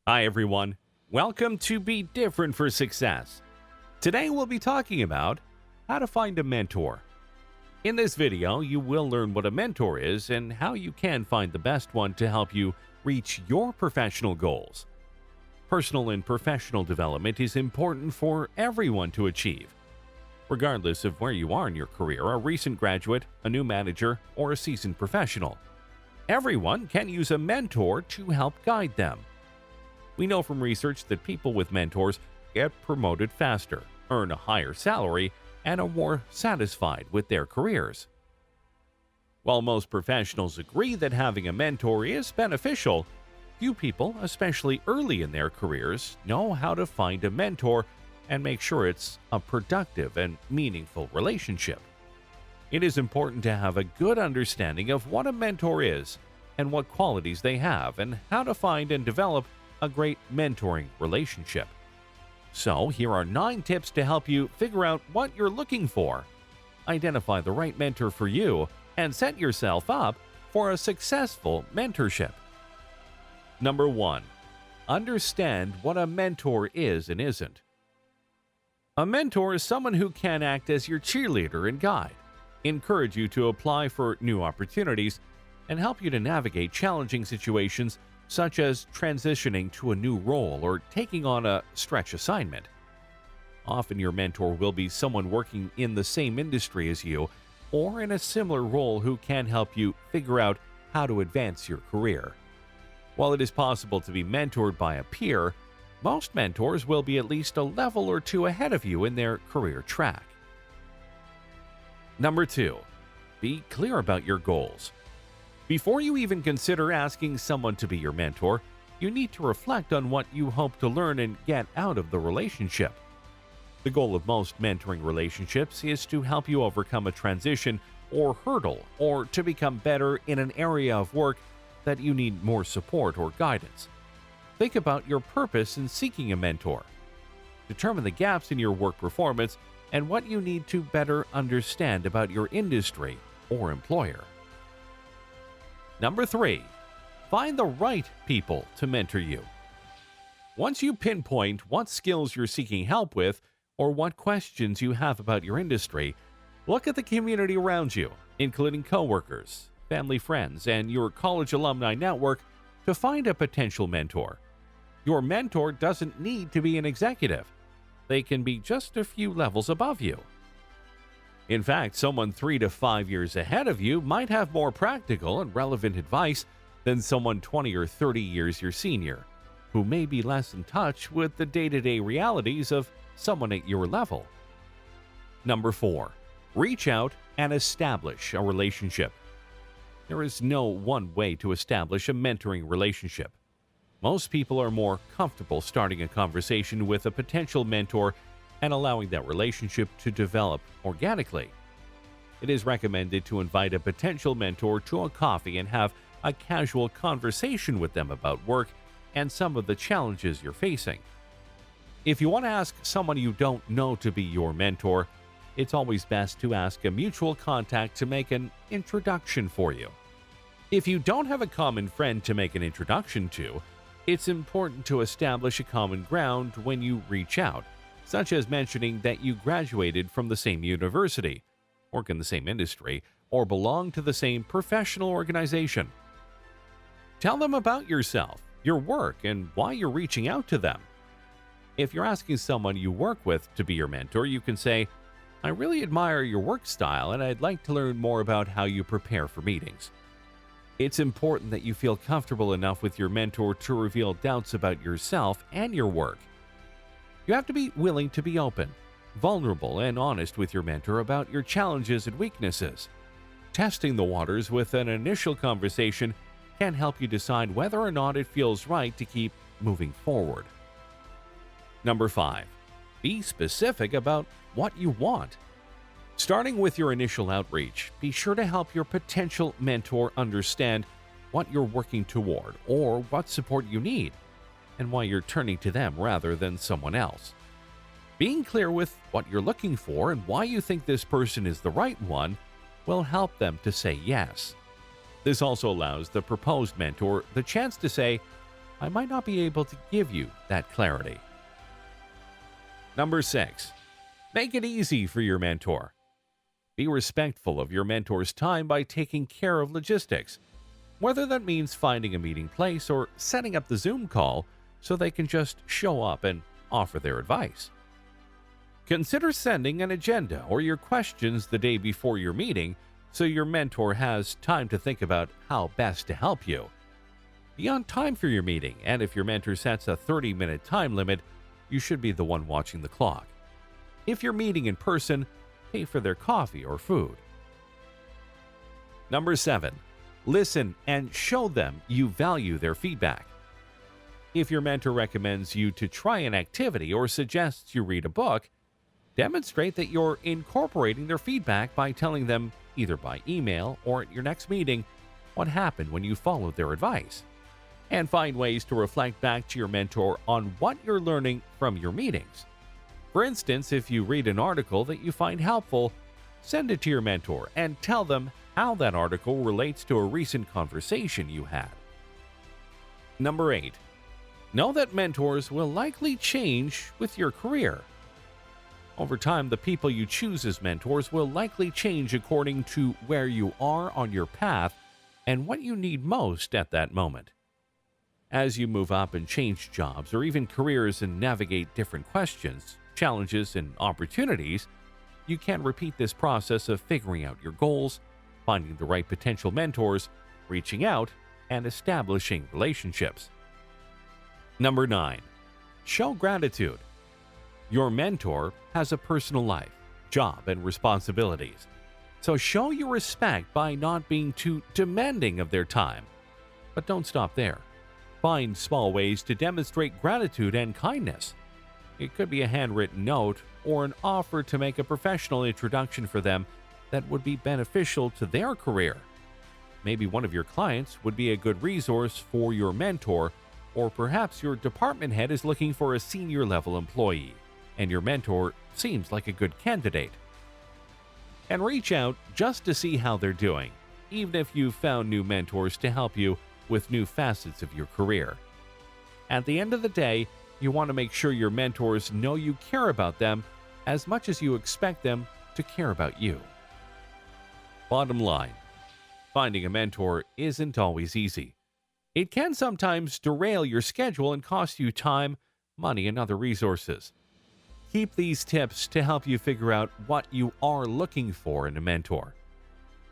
Hi everyone, welcome to Be Different for Success. Today we'll be talking about how to find a mentor. In this video, you will learn what a mentor is and how you can find the best one to help you reach your professional goals. Personal and professional development is important for everyone to achieve, regardless of where you are in your career, a recent graduate, a new manager, or a seasoned professional. Everyone can use a mentor to help guide them. We know from research that people with mentors get promoted faster, earn a higher salary, and are more satisfied with their careers. While most professionals agree that having a mentor is beneficial, few people, especially early in their careers, know how to find a mentor and make sure it's a productive and meaningful relationship. It is important to have a good understanding of what a mentor is and what qualities they have and how to find and develop a great mentoring relationship. So, here are 9 tips to help you figure out what you're looking for, identify the right mentor for you, and set yourself up for a successful mentorship. Number 1. Understand what a mentor is and isn't. A mentor is someone who can act as your cheerleader and guide, encourage you to apply for new opportunities, and help you to navigate challenging situations such as transitioning to a new role or taking on a stretch assignment. Often your mentor will be someone working in the same industry as you or in a similar role who can help you figure out how to advance your career. While it is possible to be mentored by a peer, most mentors will be at least a level or two ahead of you in their career track. Number 2. Be clear about your goals. Before you even consider asking someone to be your mentor, you need to reflect on what you hope to learn and get out of the relationship. The goal of most mentoring relationships is to help you overcome a transition or hurdle, or to become better in an area of work that you need more support or guidance. Think about your purpose in seeking a mentor. Determine the gaps in your work performance and what you need to better understand about your industry or employer. Number 3. Find the right people to mentor you. Once you pinpoint what skills you're seeking help with or what questions you have about your industry, look at the community around you, including coworkers, family friends, and your college alumni network to find a potential mentor. Your mentor doesn't need to be an executive. They can be just a few levels above you. In fact, someone 3 to 5 years ahead of you might have more practical and relevant advice than someone 20 or 30 years your senior, who may be less in touch with the day-to-day realities of someone at your level. Number 4. Reach out and establish a relationship. There is no one way to establish a mentoring relationship. Most people are more comfortable starting a conversation with a potential mentor and allowing that relationship to develop organically. It is recommended to invite a potential mentor to a coffee and have a casual conversation with them about work and some of the challenges you're facing. If you want to ask someone you don't know to be your mentor, it's always best to ask a mutual contact to make an introduction for you. If you don't have a common friend to make an introduction to, it's important to establish a common ground when you reach out, such as mentioning that you graduated from the same university, work in the same industry, or belong to the same professional organization. Tell them about yourself, your work, and why you're reaching out to them. If you're asking someone you work with to be your mentor, you can say, "I really admire your work style and I'd like to learn more about how you prepare for meetings." It's important that you feel comfortable enough with your mentor to reveal doubts about yourself and your work. You have to be willing to be open, vulnerable, and honest with your mentor about your challenges and weaknesses. Testing the waters with an initial conversation can help you decide whether or not it feels right to keep moving forward. Number 5. Be specific about what you want. Starting with your initial outreach, be sure to help your potential mentor understand what you're working toward or what support you need, and why you're turning to them rather than someone else. Being clear with what you're looking for and why you think this person is the right one will help them to say yes. This also allows the proposed mentor the chance to say, I might not be able to give you that clarity. Number 6. Make it easy for your mentor. Be respectful of your mentor's time by taking care of logistics, whether that means finding a meeting place or setting up the Zoom call so they can just show up and offer their advice. Consider sending an agenda or your questions the day before your meeting so your mentor has time to think about how best to help you. Be on time for your meeting, and if your mentor sets a 30-minute time limit, you should be the one watching the clock. If you're meeting in person, pay for their coffee or food. Number 7. Listen and show them you value their feedback. If your mentor recommends you to try an activity or suggests you read a book, demonstrate that you're incorporating their feedback by telling them, either by email or at your next meeting, what happened when you followed their advice. And find ways to reflect back to your mentor on what you're learning from your meetings. For instance, if you read an article that you find helpful, send it to your mentor and tell them how that article relates to a recent conversation you had. Number 8. Know that mentors will likely change with your career. Over time, the people you choose as mentors will likely change according to where you are on your path and what you need most at that moment. As you move up and change jobs or even careers and navigate different questions, challenges, and opportunities, you can repeat this process of figuring out your goals, finding the right potential mentors, reaching out, and establishing relationships. Number 9. Show gratitude. Your mentor has a personal life, job, and responsibilities. So show your respect by not being too demanding of their time. But don't stop there. Find small ways to demonstrate gratitude and kindness. It could be a handwritten note or an offer to make a professional introduction for them that would be beneficial to their career. Maybe one of your clients would be a good resource for your mentor, or perhaps your department head is looking for a senior level employee, and your mentor seems like a good candidate. And reach out just to see how they're doing, even if you've found new mentors to help you with new facets of your career. At the end of the day, you want to make sure your mentors know you care about them as much as you expect them to care about you. Bottom line, finding a mentor isn't always easy. It can sometimes derail your schedule and cost you time, money, and other resources. Keep these tips to help you figure out what you are looking for in a mentor.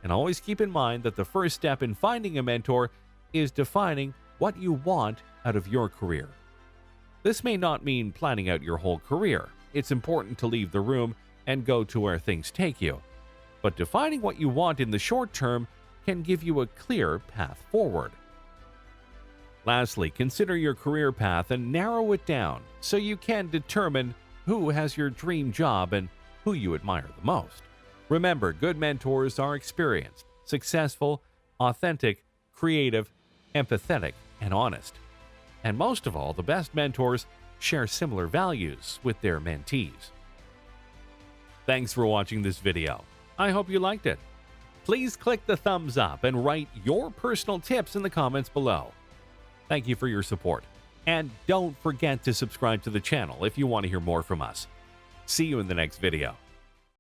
And always keep in mind that the first step in finding a mentor is defining what you want out of your career. This may not mean planning out your whole career. It's important to leave the room and go to where things take you. But defining what you want in the short term can give you a clear path forward. Lastly, consider your career path and narrow it down so you can determine who has your dream job and who you admire the most. Remember, good mentors are experienced, successful, authentic, creative, empathetic, and honest. And most of all, the best mentors share similar values with their mentees. Thanks for watching this video. I hope you liked it. Please click the thumbs up and write your personal tips in the comments below. Thank you for your support. And don't forget to subscribe to the channel if you want to hear more from us. See you in the next video.